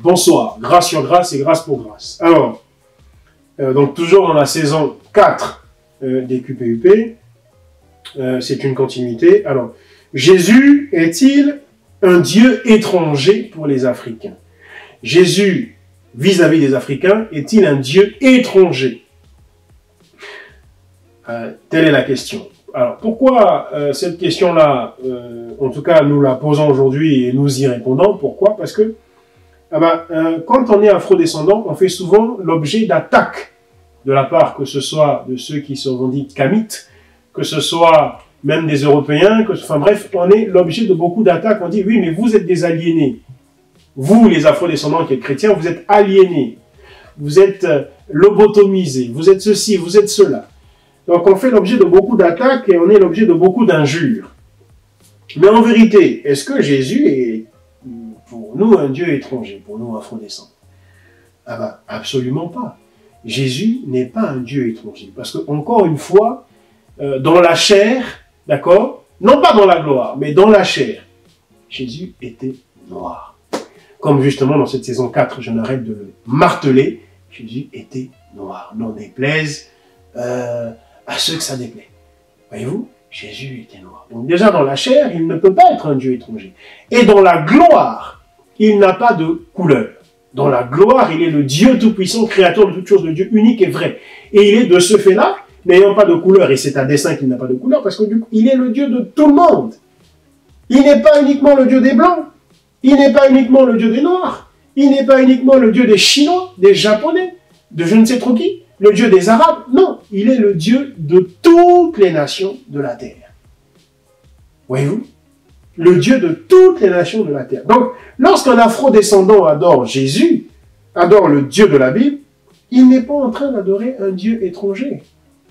Bonsoir, grâce sur grâce et grâce pour grâce. Alors, donc toujours dans la saison 4 des QPUP, c'est une continuité. Alors, Jésus est-il un Dieu étranger pour les Africains? Jésus, vis-à-vis des Africains, est-il un Dieu étranger? Telle est la question. Alors, pourquoi cette question-là, en tout cas, nous la posons aujourd'hui et nous y répondons? Pourquoi? Parce que quand on est afro-descendant, on fait souvent l'objet d'attaques de la part, que ce soit de ceux qui se revendiquent kamites, que ce soit même des Européens, enfin bref, on est l'objet de beaucoup d'attaques. On dit, oui, mais vous êtes des aliénés. Vous, les afro-descendants qui êtes chrétiens, vous êtes aliénés. Vous êtes lobotomisés. Vous êtes ceci, vous êtes cela. Donc on fait l'objet de beaucoup d'attaques et on est l'objet de beaucoup d'injures. Mais en vérité, est-ce que Jésus est pour nous un Dieu étranger, pour nous afro-descendants? Absolument pas. Jésus n'est pas un Dieu étranger. Parce que, encore une fois, dans la chair, d'accord, non pas dans la gloire, mais dans la chair, Jésus était noir. Comme justement dans cette saison 4, je n'arrête de le marteler, Jésus était noir. N'en déplaise à ceux que ça déplaît. Voyez-vous, Jésus était noir. Donc déjà dans la chair, il ne peut pas être un Dieu étranger. Et dans la gloire, il n'a pas de couleur. Dans la gloire, il est le Dieu tout-puissant, créateur de toutes choses, le Dieu unique et vrai. Et il est de ce fait-là, n'ayant pas de couleur, et c'est à dessein qu'il n'a pas de couleur, parce que du coup, il est le Dieu de tout le monde. Il n'est pas uniquement le Dieu des Blancs, il n'est pas uniquement le Dieu des Noirs, il n'est pas uniquement le Dieu des Chinois, des Japonais, de je ne sais trop qui, le Dieu des Arabes. Non, il est le Dieu de toutes les nations de la terre. Voyez-vous? Le Dieu de toutes les nations de la terre. Donc, lorsqu'un afro-descendant adore Jésus, adore le Dieu de la Bible, il n'est pas en train d'adorer un Dieu étranger.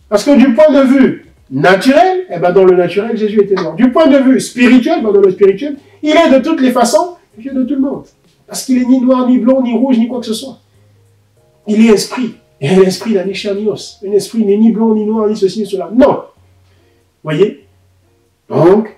Parce que du point de vue naturel, dans le naturel, Jésus était noir. Du point de vue spirituel, dans le spirituel, il est de toutes les façons le Dieu de tout le monde. Parce qu'il est ni noir, ni blanc, ni rouge, ni quoi que ce soit. Il est esprit. Et l'esprit n'a ni chair ni os. Un esprit n'est ni blanc, ni noir, ni ceci, ni cela. Non. Voyez? Donc,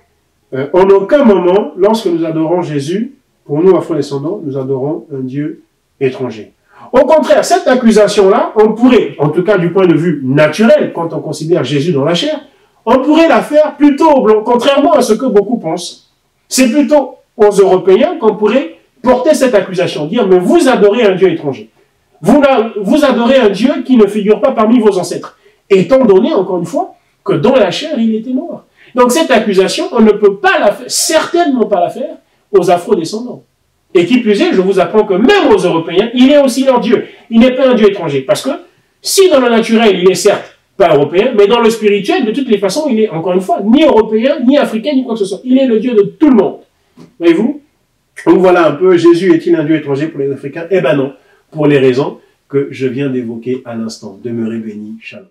en aucun moment, lorsque nous adorons Jésus, pour nous afro-descendants, nous adorons un Dieu étranger. Au contraire, cette accusation-là, on pourrait, en tout cas du point de vue naturel, quand on considère Jésus dans la chair, on pourrait la faire plutôt aux Blancs, contrairement à ce que beaucoup pensent. C'est plutôt aux Européens qu'on pourrait porter cette accusation, dire, mais vous adorez un Dieu étranger. Vous adorez un Dieu qui ne figure pas parmi vos ancêtres. Étant donné, encore une fois, que dans la chair, il était noir. Donc cette accusation, on ne peut pas la faire, certainement pas la faire aux afro-descendants. Et qui plus est, je vous apprends que même aux Européens, il est aussi leur Dieu. Il n'est pas un Dieu étranger. Parce que si dans le naturel, il est certes pas européen, mais dans le spirituel, de toutes les façons, il est, encore une fois, ni européen, ni africain, ni quoi que ce soit. Il est le Dieu de tout le monde. Voyez-vous? Donc voilà un peu, Jésus est-il un Dieu étranger pour les Africains? Eh ben non, pour les raisons que je viens d'évoquer à l'instant. Demeurez bénis, shalom.